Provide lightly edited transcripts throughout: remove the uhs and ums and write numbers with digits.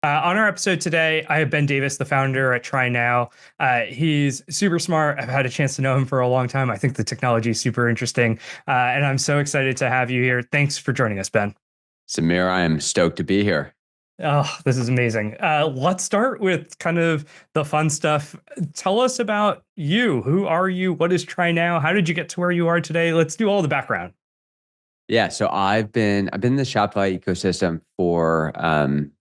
On our episode today, I have Ben Davis, the founder at TryNow. He's super smart. I've had a chance to know him for a long time. I think the technology is super interesting. And I'm so excited to have you here. Thanks for joining us, Ben. Samir, I am stoked to be here. Oh, this is amazing. Let's start with kind of the fun stuff. Tell us about you. Who are you? What is TryNow? How did you get to where you are today? Let's do all the background. Yeah, so I've been in the Shopify ecosystem for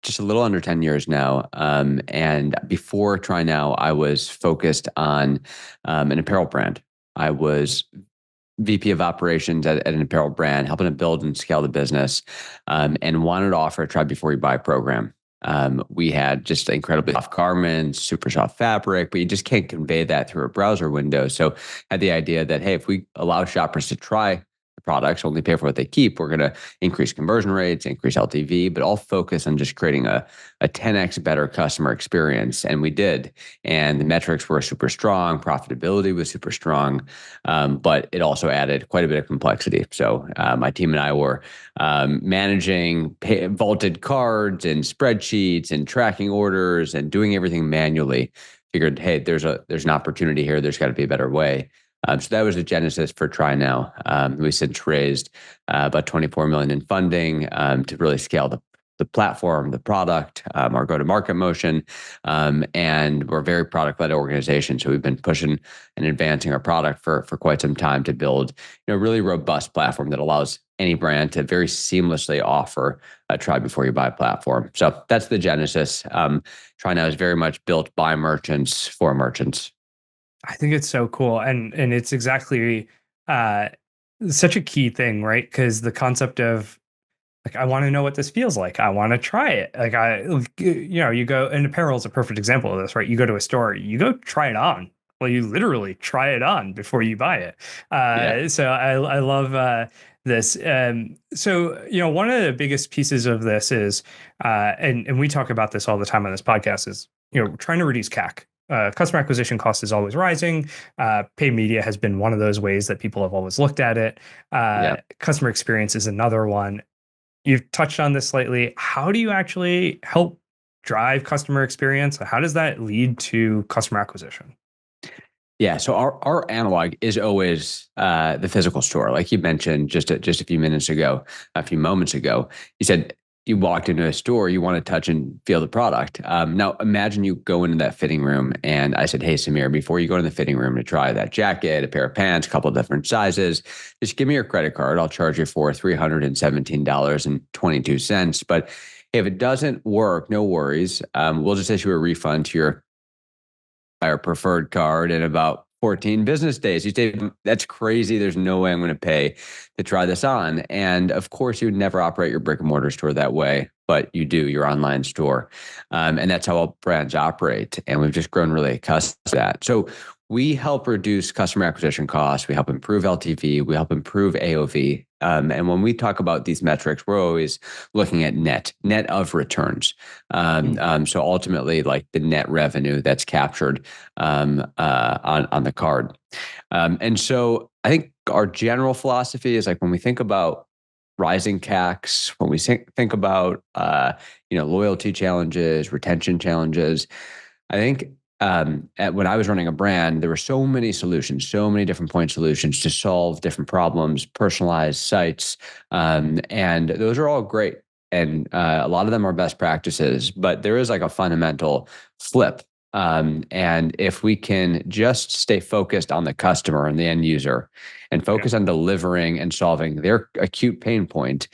just a little under 10 years now. And before TryNow, I was focused on an apparel brand. I was VP of operations at an apparel brand, helping to build and scale the business, and wanted to offer a try before you buy program. We had just incredibly soft garments, super soft fabric, but you just can't convey that through a browser window. So had the idea that, hey, if we allow shoppers to try the products, only pay for what they keep, we're going to increase conversion rates, increase LTV, but all focus on just creating a 10x better customer experience. And we did. And the metrics were super strong, profitability was super strong, but it also added quite a bit of complexity. So my team and I were managing vaulted cards and spreadsheets and tracking orders and doing everything manually. Figured, hey, there's an opportunity here. There's got to be a better way. So that was the genesis for TryNow. We since raised about 24 million in funding to really scale the platform, the product, our go-to-market motion, and we're a very product-led organization. So we've been pushing and advancing our product for quite some time to build, a really robust platform that allows any brand to very seamlessly offer a try before you buy platform. So that's the genesis. TryNow is very much built by merchants for merchants. I think it's so cool. And it's exactly uh, such a key thing, right? Because the concept of like, I want to know what this feels like. I want to try it. You go, and apparel is a perfect example of this, right? You go to a store, you go try it on. Well, you literally try it on before you buy it. Yeah. So I love this. One of the biggest pieces of this is, and we talk about this all the time on this podcast, is trying to reduce CAC. Customer acquisition cost is always rising. Paid media has been one of those ways that people have always looked at it. Yeah. Customer experience is another one. You've touched on this slightly. How do you actually help drive customer experience? How does that lead to customer acquisition? Yeah, so our analog is always the physical store, like you mentioned just a few minutes ago, a few moments ago. You said you walked into a store, you want to touch and feel the product. Now, imagine you go into that fitting room, and I said, "Hey, Samir, before you go in the fitting room to try that jacket, a pair of pants, a couple of different sizes, just give me your credit card. I'll charge you for $317.22. But if it doesn't work, no worries. We'll just issue a refund to your our preferred card in about 14 business days." You say, "That's crazy. There's no way I'm going to pay to try this on." And of course, you would never operate your brick and mortar store that way, but you do your online store. And that's how all brands operate. And we've just grown really accustomed to that. So we help reduce customer acquisition costs. We help improve LTV. We help improve AOV. And when we talk about these metrics, we're always looking at net of returns. So ultimately, like the net revenue that's captured on the card. And so I think our general philosophy is like when we think about rising CACs, when we think about loyalty challenges, retention challenges, I think when I was running a brand, there were so many solutions, so many different point solutions to solve different problems, personalized sites, and those are all great. And a lot of them are best practices, but there is like a fundamental flip. And if we can just stay focused on the customer and the end user and Yeah. focus on delivering and solving their acute pain point,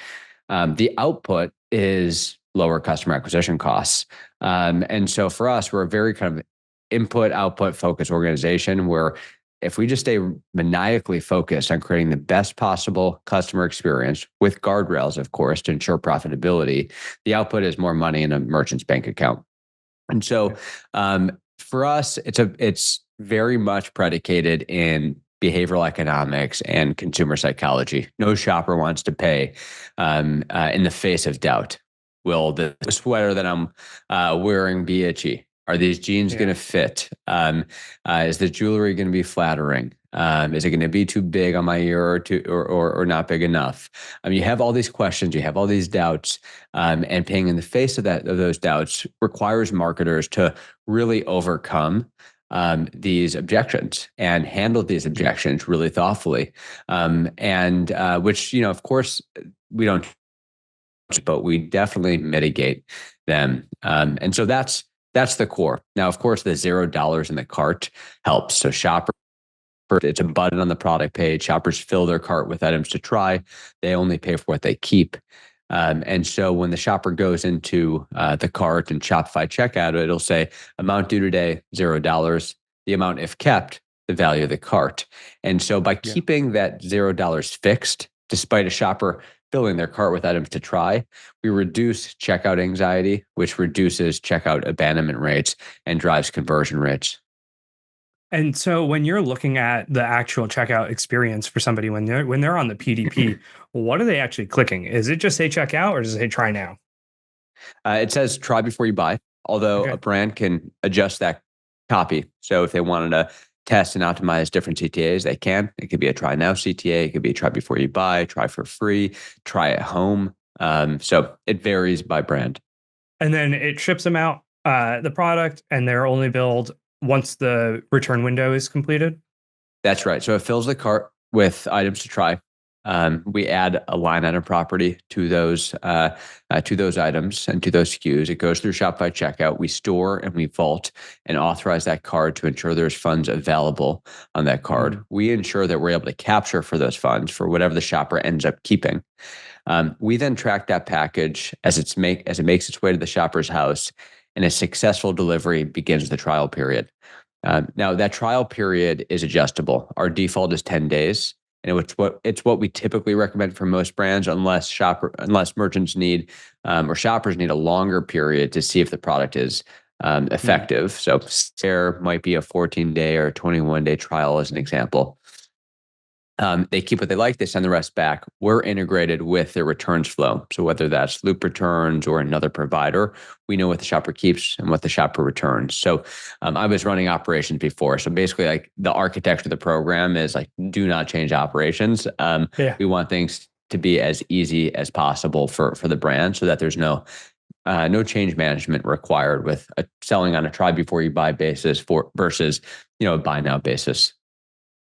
the output is lower customer acquisition costs. And so for us, we're a very kind of input output focused organization where if we just stay maniacally focused on creating the best possible customer experience with guardrails, of course, to ensure profitability, the output is more money in a merchant's bank account. And so for us, it's very much predicated in behavioral economics and consumer psychology. No shopper wants to pay in the face of doubt. Will the sweater that I'm wearing be itchy? Are these jeans going Yeah. to fit? Is the jewelry going to be flattering? Is it going to be too big on my ear or or not big enough? You have all these questions, you have all these doubts, and paying in the face of those doubts requires marketers to really overcome these objections and handle these objections really thoughtfully. And which, of course, we don't, but we definitely mitigate them. And so that's the core. Now, of course, the $0 in the cart helps. So shoppers, it's a button on the product page. Shoppers fill their cart with items to try. They only pay for what they keep. And so when the shopper goes into the cart and Shopify checkout, it'll say amount due today, $0. The amount if kept, the value of the cart. And so by Yeah. keeping that $0 fixed, despite a shopper filling their cart with items to try, we reduce checkout anxiety, which reduces checkout abandonment rates and drives conversion rates. And so when you're looking at the actual checkout experience for somebody when they're on the PDP, what are they actually clicking? Is it just say checkout or does it say try now? It says try before you buy, although a Okay. brand can adjust that copy. So if they wanted to test and optimize different CTAs, they can. It could be a try now CTA, it could be a try before you buy, try for free, try at home. So it varies by brand. And then it ships them out the product and they're only billed once the return window is completed. That's right. So it fills the cart with items to try. We add a line item property to those items and to those SKUs. It goes through Shopify checkout. We store and we vault and authorize that card to ensure there's funds available on that card. Mm. We ensure that we're able to capture for those funds for whatever the shopper ends up keeping. We then track that package as it makes its way to the shopper's house, and a successful delivery begins the trial period. Now that trial period is adjustable. Our default is 10 days, and it's what we typically recommend for most brands, unless merchants need or shoppers need a longer period to see if the product is Mm. effective. So there might be a 14-day or 21-day trial as an example. They keep what they like, they send the rest back. We're integrated with their returns flow. So whether that's Loop Returns or another provider, we know what the shopper keeps and what the shopper returns. So I was running operations before. So basically, like the architecture of the program is like, do not change operations. Yeah. We want things to be as easy as possible for the brand, so that there's no change management required with selling on a try before you buy basis versus a buy now basis.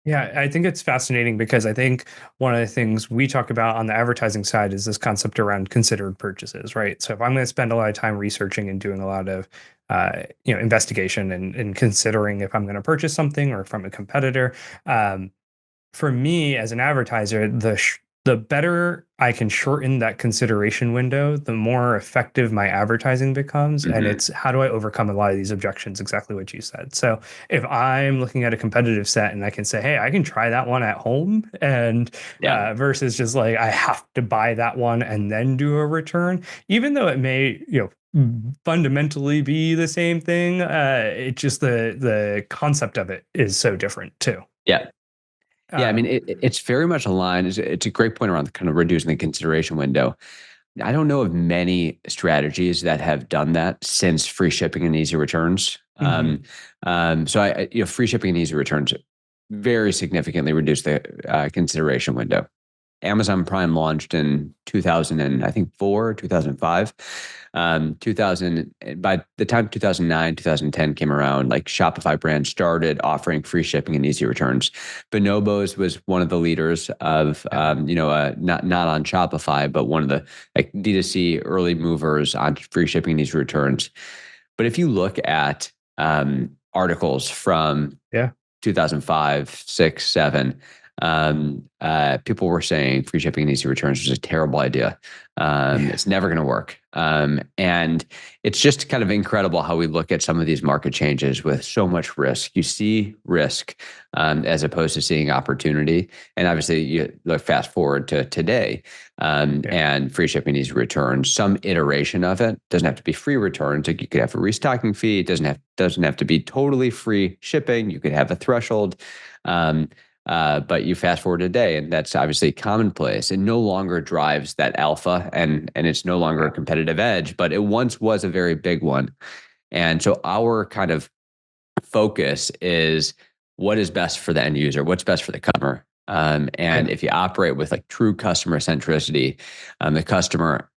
Yeah, I think it's fascinating because I think one of the things we talk about on the advertising side is this concept around considered purchases, right? So if I'm going to spend a lot of time researching and doing a lot of investigation and considering if I'm going to purchase something or from a competitor, um, for me as an advertiser, the better I can shorten that consideration window, the more effective my advertising becomes. And Hmm. it's how do I overcome a lot of these objections? Exactly what you said. So if I'm looking at a competitive set and I can say, hey, I can try that one at home, and Yeah. versus just like I have to buy that one and then do a return, even though it may fundamentally be the same thing. It just the concept of it is so different too. Yeah. Yeah, I mean, Um, it's very much aligned. It's a great point around kind of reducing the consideration window. I don't know of many strategies that have done that since free shipping and easy returns. mhm. So free shipping and easy returns very significantly reduce the consideration window. Amazon Prime launched in 2000 and I think 2005. 2000 by the time 2009, 2010 came around, like Shopify brand started offering free shipping and easy returns. Bonobos was one of the leaders of Yeah. not on Shopify, but one of the like D2C early movers on free shipping and easy returns. But if you look at articles from Yeah. 2005, 6, 7, people were saying free shipping and easy returns was a terrible idea. Yeah. It's never going to work. And it's just kind of incredible how we look at some of these market changes with so much risk. You see risk as opposed to seeing opportunity. And obviously, you look fast forward to today, Yeah. and free shipping easy returns. Some iteration of it doesn't have to be free returns. Like you could have a restocking fee. It doesn't have to be totally free shipping. You could have a threshold. Um, but you fast forward a day, and that's obviously commonplace. It no longer drives that alpha, and it's no longer a Yeah. competitive edge, but it once was a very big one. And so our kind of focus is what is best for the end user, what's best for the customer. And Yeah. if you operate with like true customer centricity, the customer,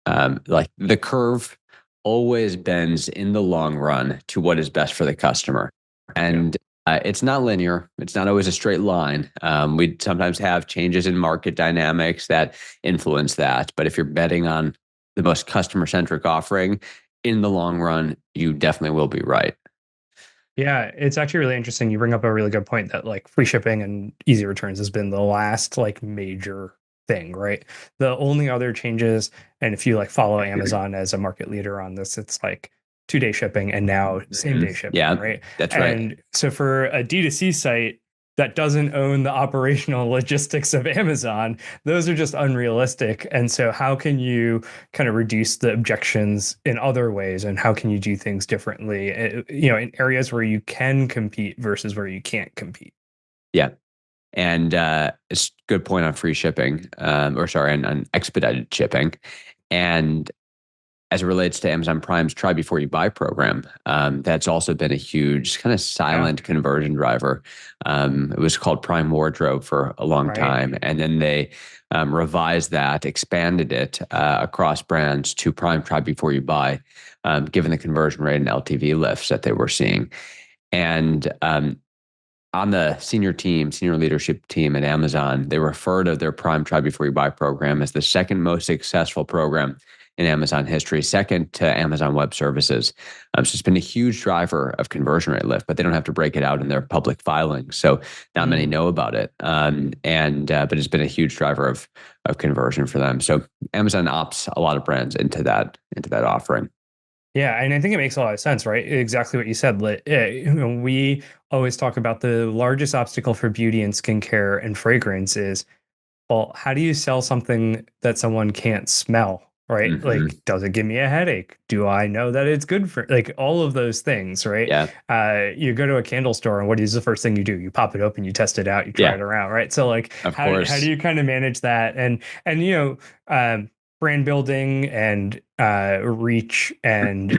like the curve always bends in the long run to what is best for the customer. Yeah. And it's not linear. It's not always a straight line. We sometimes have changes in market dynamics that influence that. But if you're betting on the most customer centric offering in the long run, you definitely will be right. Yeah, it's actually really interesting. You bring up a really good point that like free shipping and easy returns has been the last like major thing, right? The only other changes, and if you like follow Amazon as a market leader on this, it's like 2-day shipping and now same day shipping, Yeah, right? that's right. And so for a D2C site that doesn't own the operational logistics of Amazon, those are just unrealistic. And so how can you kind of reduce the objections in other ways, and how can you do things differently, in areas where you can compete versus where you can't compete? Yeah. And it's a good point on free shipping, or sorry, on expedited shipping. And as it relates to Amazon Prime's try before you buy program, that's also been a huge kind of Yeah. silent conversion driver. It was called Prime Wardrobe for a long Right. time, and then they revised that, expanded it across brands to Prime Try Before You Buy, given the conversion rate and LTV lifts that they were seeing. And on the senior leadership team at Amazon, they refer to their Prime Try Before You Buy program as the second most successful program in Amazon history, second to Amazon Web Services. So it's been a huge driver of conversion rate lift, but they don't have to break it out in their public filings, so not many Mm. know about it. And but it's been a huge driver of conversion for them. So Amazon opts a lot of brands into that offering. Yeah, and I think it makes a lot of sense, right? Exactly what you said. We always talk about the largest obstacle for beauty and skincare and fragrance is, well, how do you sell something that someone can't smell, right? Hmm. Like, does it give me a headache? Do I know that it's good for like all of those things, right? Yeah, You go to a candle store and what is the first thing you do? You pop it open, you test it out, you try yeah, it around, right? So like, of how do course. you kind of manage that? And brand building and reach and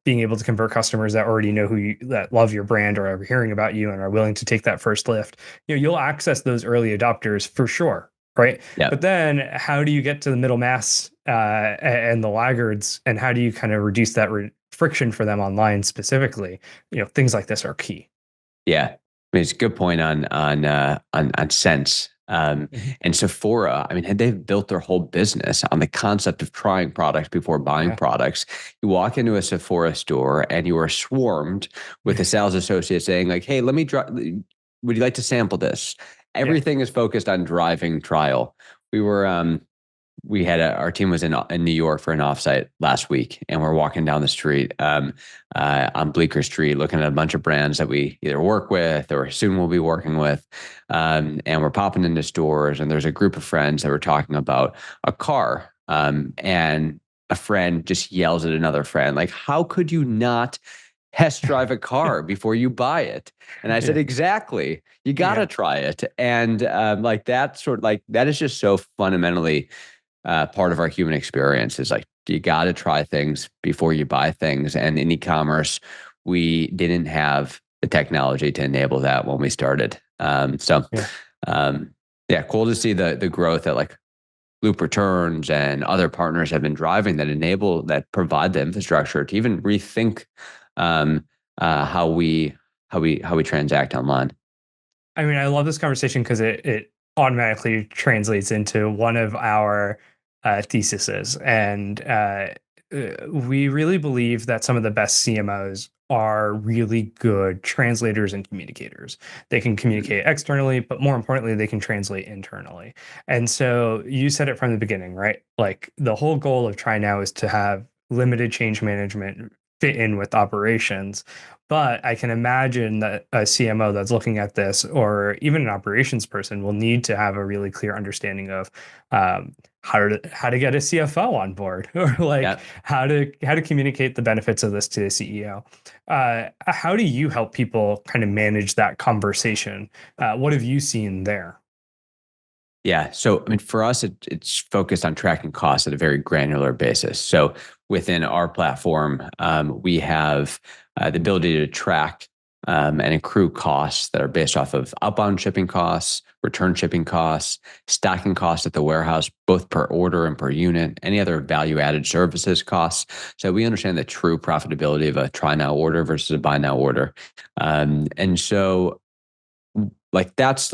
being able to convert customers that already know that love your brand or are hearing about you and are willing to take that first lift. You'll access those early adopters for sure, right? Yeah. But then how do you get to the middle mass and the laggards, and how do you kind of reduce that friction for them online specifically? Things like this are key. Yeah, I mean, it's a good point on sense. Mhm. And Sephora, I mean, had they've built their whole business on the concept of trying products before buying Yeah. products. You walk into a Sephora store and you are swarmed with a sales associate saying, like, "Hey, let me would you like to sample this?" Yeah. Everything is focused on driving trial. We were we had our team was in New York for an offsite last week, and we're walking down the street on Bleecker Street, looking at a bunch of brands that we either work with or soon will be working with, and we're popping into stores, and there's a group of friends that were talking about a car, and a friend just yells at another friend, like, "How could you not test drive a car before you buy it?" And I said, Yeah. "Exactly. You got Yeah. to try it." And like that sort of like that is just so fundamentally part of our human experience is like you got to try things before you buy things. And in e-commerce, we didn't have the technology to enable that when we started. Yeah. Um, yeah, cool to see the growth that like Loop Returns and other partners have been driving that provide the infrastructure to even rethink um, how we transact online. I mean, I love this conversation because it automatically translates into one of our theses, and we really believe that some of the best CMOs are really good translators and communicators. They can Mhm. communicate externally, but more importantly, they can translate internally. And so you said it from the beginning, right? Like the whole goal of TryNow is to have limited change management fit in with operations, but I can imagine that a CMO that's looking at this, or even an operations person, will need to have a really clear understanding of how to get a CFO on board, or like Yeah. how to communicate the benefits of this to the CEO. How do you help people kind of manage that conversation? What have you seen there? Yeah. So, I mean, for us, it's focused on tracking costs at a very granular basis. So, within our platform, we have the ability to track and accrue costs that are based off of outbound shipping costs, return shipping costs, stocking costs at the warehouse, both per order and per unit, any other value added services costs. So we understand the true profitability of a try now order versus a buy now order. And so that's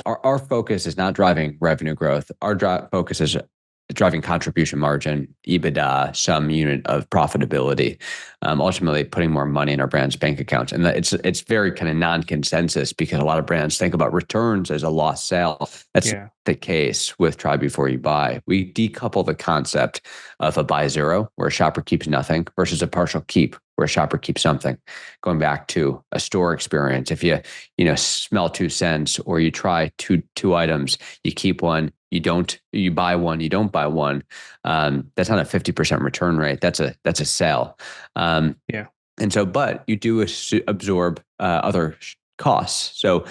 our focus is not driving revenue growth. Our focus is driving contribution margin, EBITDA, some unit of profitability, ultimately putting more money in our brand's bank accounts. And it's very kind of non-consensus because a lot of brands think about returns as a lost sale. That's Yeah. the case with Try Before You Buy. We decouple the concept of a buy zero, where a shopper keeps nothing, versus a partial keep, where a shopper keeps something. Going back to a store experience, if you smell 2 cents or you try two items, you keep one, you buy one, you don't buy one. That's not a 50% return rate. That's a sale. Yeah. And so, but you do absorb other costs. So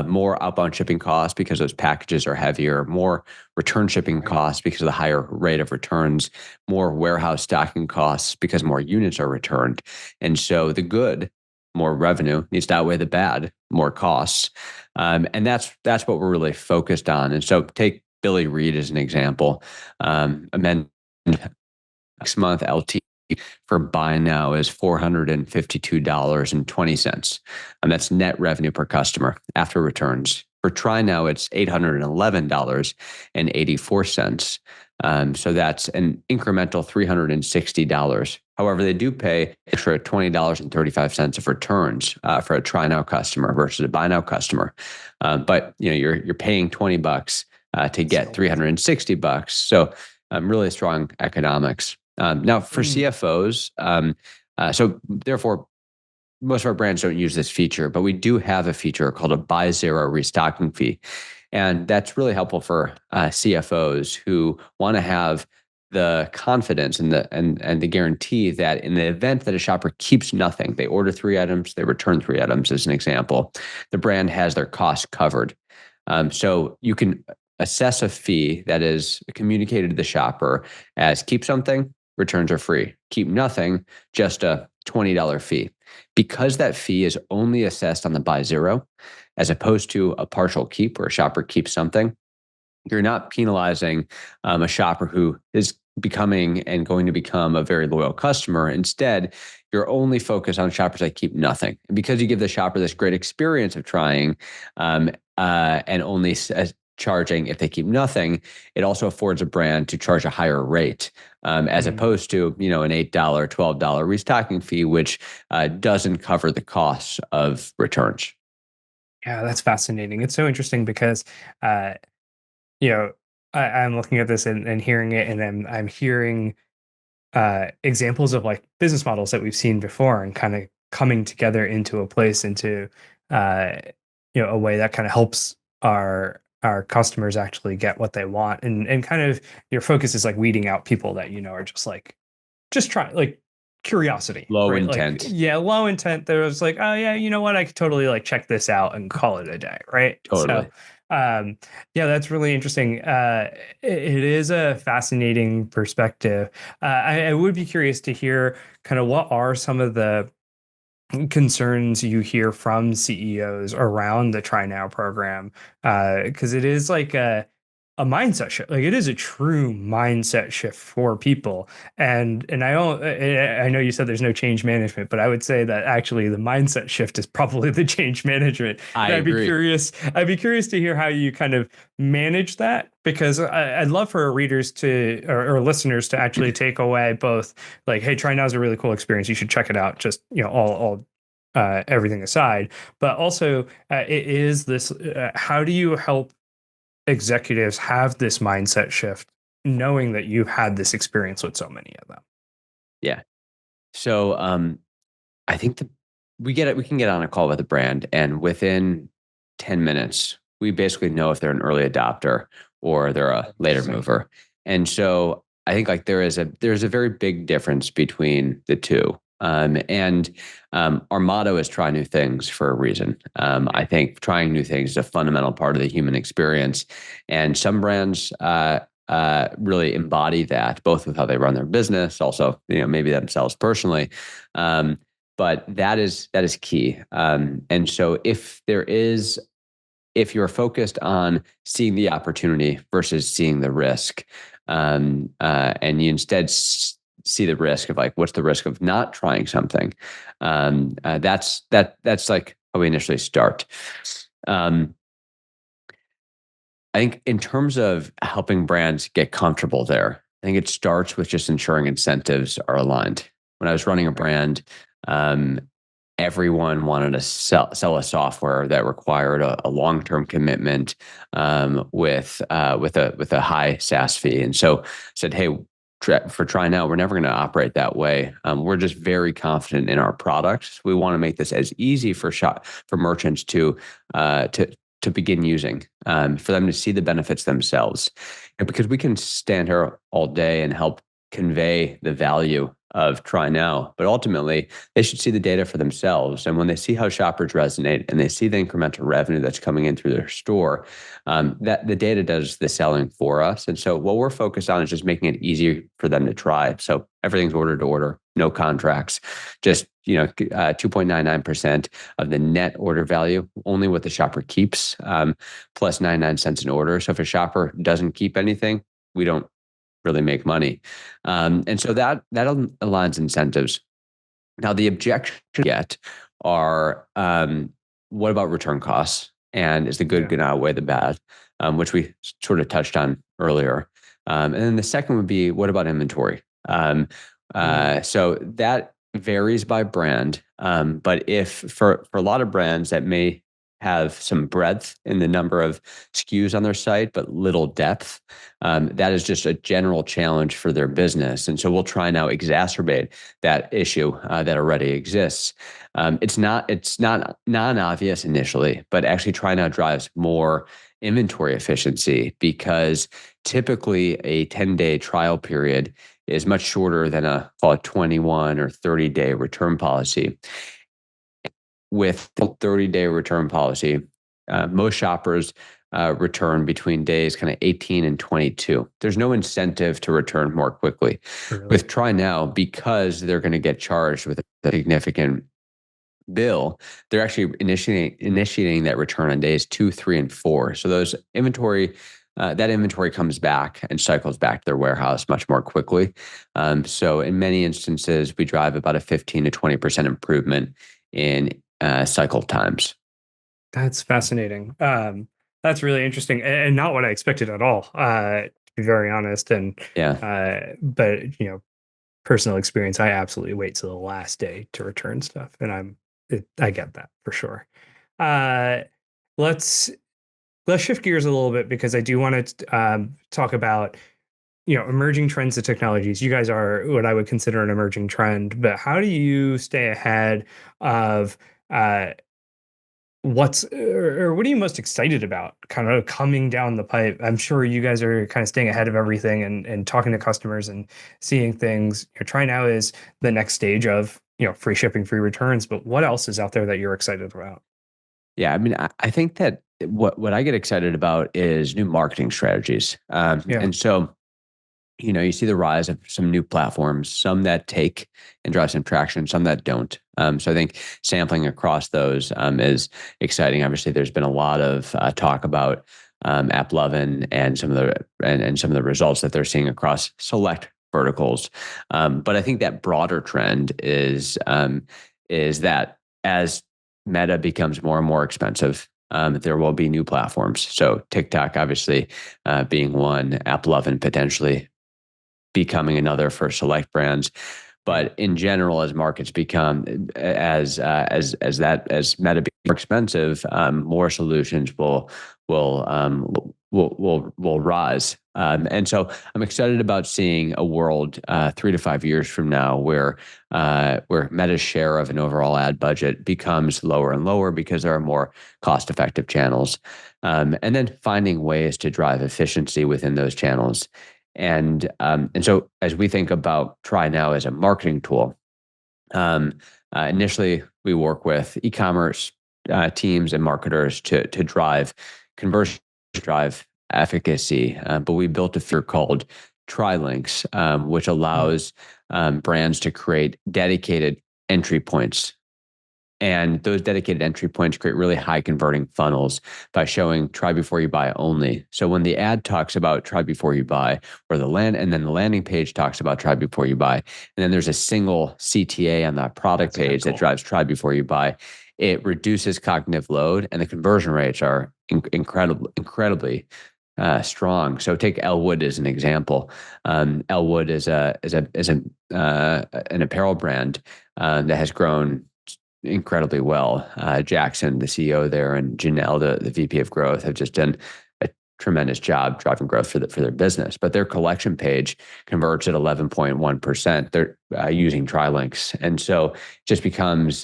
more outbound shipping costs because those packages are heavier, more return shipping Right. costs because of the higher rate of returns, more warehouse stocking costs because more units are returned. And so the good, more revenue, needs to outweigh the bad, more costs. And that's what we're really focused on. And so take Billy Reed as an example. Amend next month LT for buy now is $452.20. And that's net revenue per customer after returns. For try now, it's $811.84. So that's an incremental $360. However, they do pay extra $20.35 of returns for a try now customer versus a buy now customer. But you're paying $20 to get Still worth it. $360. So really strong economics. Now, for Mm. CFOs, so therefore, most of our brands don't use this feature, but we do have a feature called a buy zero restocking fee. And that's really helpful for CFOs who want to have the confidence and the guarantee that in the event that a shopper keeps nothing, they order 3 items, they return 3 items, as an example, the brand has their costs covered. So you can assess a fee that is communicated to the shopper as keep something, returns are free. Keep nothing, just a $20 fee. Because that fee is only assessed on the buy zero, as opposed to a partial keep where a shopper keeps something, you're not penalizing a shopper who is becoming and going to become a very loyal customer. Instead, you're only focused on shoppers that keep nothing. And because you give the shopper this great experience of trying and only charging if they keep nothing, it also affords a brand to charge a higher rate as Mm. opposed to an $8, $12 restocking fee, which doesn't cover the costs of returns. Yeah, that's fascinating. It's so interesting because, uh, you know, I'm looking at this and hearing it, and I'm hearing examples of like business models that we've seen before and kind of coming together into a place into uh, a way that kind of helps our customers actually get what they want, and kind of your focus is like weeding out people that are just try like curiosity, Low right? Like, intent, yeah, low intent. There was like, oh yeah, you know what? I could totally like check this out and call it a day, right? So, totally. yeah, that's really interesting. It is a fascinating perspective. I would be curious to hear kind of what are some of the concerns you hear from CEOs around the Try Now program, because it is like a mindset shift. Like it is a true mindset shift for people. And I don't. I know you said there's no change management, but I would say that actually the mindset shift is probably the change management. I And I'd be agree. curious. I'd be curious to hear how you kind of manage that, because I'd love for our readers to or listeners to actually take away both like, hey, Try Now is a really cool experience. You should check it out. Just all everything aside, but also it is this. How do you help executives have this mindset shift, knowing that you've had this experience with so many of them? Yeah. So I think we can get on a call with a brand, and within 10 minutes, we basically know if they're an early adopter or they're a later Interesting. mover. And so I think like there's a very big difference between the two. Our motto is try new things for a reason. I think trying new things is a fundamental part of the human experience. And some brands really embody that, both with how they run their business, also maybe themselves personally. Um, but that is key. And so if you're focused on seeing the opportunity versus seeing the risk, and you instead see the risk of like, what's the risk of not trying something? That's like how we initially start. Um, I think in terms of helping brands get comfortable there, I think it starts with just ensuring incentives are aligned. When I was running a brand, um, everyone wanted to sell a software that required a long-term commitment, with a high SaaS fee. And so said, hey, for TryNow, we're never going to operate that way. We're just very confident in our products. We want to make this as easy for merchants uh, to to begin using, for them to see the benefits themselves. And because we can stand here all day and help convey the value of TryNow, but ultimately they should see the data for themselves. And when they see how shoppers resonate and they see the incremental revenue that's coming in through their store, that the data does the selling for us. And so what we're focused on is just making it easier for them to try. So everything's order to order, no contracts, just 2.99% of the net order value, only what the shopper keeps, plus 99 cents an order. So if a shopper doesn't keep anything, we don't really make money. And so that aligns incentives. Now, the objection yet are, what about return costs? And is the good Yeah. going to outweigh the bad? Which we sort of touched on earlier. And then the second would be, what about inventory? Mm. So that varies by brand. But if for a lot of brands that may have some breadth in the number of SKUs on their site, but little depth, that is just a general challenge for their business. And so we'll try now exacerbate that issue that already exists. It's not non-obvious initially, but actually TryNow drives more inventory efficiency because typically a 10-day trial period is much shorter than a call it 21 or 30-day return policy. With the 30-day return policy, most shoppers return between days kind of 18 and 22. There's no incentive to return more quickly. Really? With TryNow, because they're going to get charged with a significant bill, they're actually initiating that return on days 2, 3, and 4. So that inventory comes back and cycles back to their warehouse much more quickly. So in many instances, we drive about a 15 to 20% improvement in cycle times. That's fascinating. That's really interesting and not what I expected at all, to be very honest. And, Yeah. but, personal experience, I absolutely wait till the last day to return stuff. And I get that for sure. Uh, let's, let's shift gears a little bit because I do want to talk about, emerging trends and technologies. You guys are what I would consider an emerging trend, but how do you stay ahead of, uh, or what are you most excited about kind of coming down the pipe? I'm sure you guys are kind of staying ahead of everything and talking to customers and seeing things. TryNow is the next stage of, free shipping, free returns, but what else is out there that you're excited about? Yeah. I mean, I think that what I get excited about is new marketing strategies. Yeah. And so you see the rise of some new platforms, some that take and drive some traction, some that don't. So I think sampling across those is exciting. Obviously, there's been a lot of talk about AppLovin and some of the results that they're seeing across select verticals. But I think that broader trend is that as Meta becomes more and more expensive, there will be new platforms. So TikTok, obviously, being one, AppLovin potentially becoming another for select brands. Yeah. But in general, as markets become as meta becomes more expensive, more solutions will rise. And so I'm excited about seeing a world 3 to 5 years from now where Meta's share of an overall ad budget becomes lower and lower because there are more cost effective channels, and then finding ways to drive efficiency within those channels. And so as we think about TryNow as a marketing tool, initially we work with eCommerce teams and marketers to drive conversion, drive efficacy. But we built a feature called TryLinks, which allows brands to create dedicated entry points, and those dedicated entry points create really high converting funnels by showing try before you buy only. So when the ad talks about try before you buy, or and then the landing page talks about try before you buy, and then there's a single CTA on that product page that drives try before you buy, it reduces cognitive load, and the conversion rates are incredibly strong. So take Elwood as an example. Elwood is an apparel brand that has grown incredibly well. Jackson, the CEO there, and Janelle, the VP of growth, have just done a tremendous job driving growth for their business. But their collection page converts at 11.1%. They're using TryLinks, and so it just becomes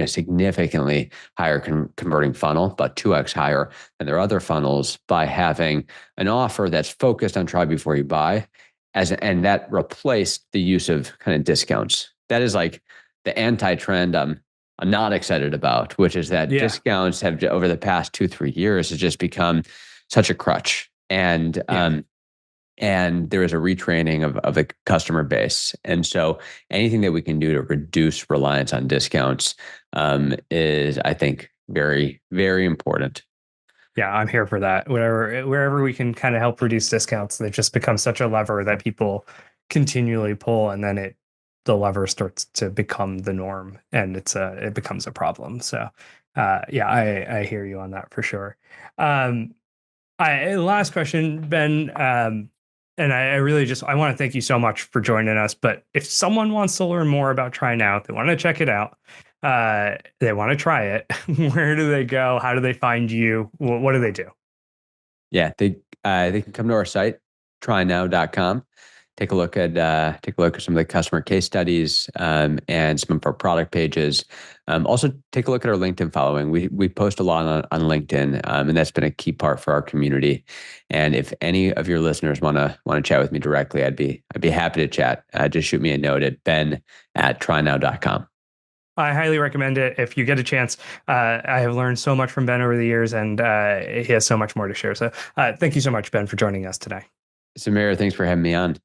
significantly higher converting funnel, about 2x higher than their other funnels, by having an offer that's focused on try before you buy, and that replaced the use of kind of discounts. That is like the anti-trend I'm not excited about, which is that discounts have, over the past 2-3 years, has just become such a crutch. And there is a retraining of the customer base. And so anything that we can do to reduce reliance on discounts is, I think, very, very important. Yeah, I'm here for that. Wherever we can kind of help reduce discounts, they just become such a lever that people continually pull, and then the lever starts to become the norm, and it becomes a problem. So, yeah, I hear you on that for sure. Last question, Ben, and I really just I want to thank you so much for joining us. But if someone wants to learn more about TryNow, they want to check it out, they want to try it, where do they go? How do they find you? What do they do? Yeah, they can come to our site, trynow.com. Take a look at some of the customer case studies, and some of our product pages. Also, take a look at our LinkedIn following. We post a lot on LinkedIn, and that's been a key part for our community. And if any of your listeners want to chat with me directly, I'd be happy to chat. Just shoot me a note at ben@trynow.com. I highly recommend it if you get a chance. I have learned so much from Ben over the years, and he has so much more to share. So thank you so much, Ben, for joining us today. Samir, thanks for having me on.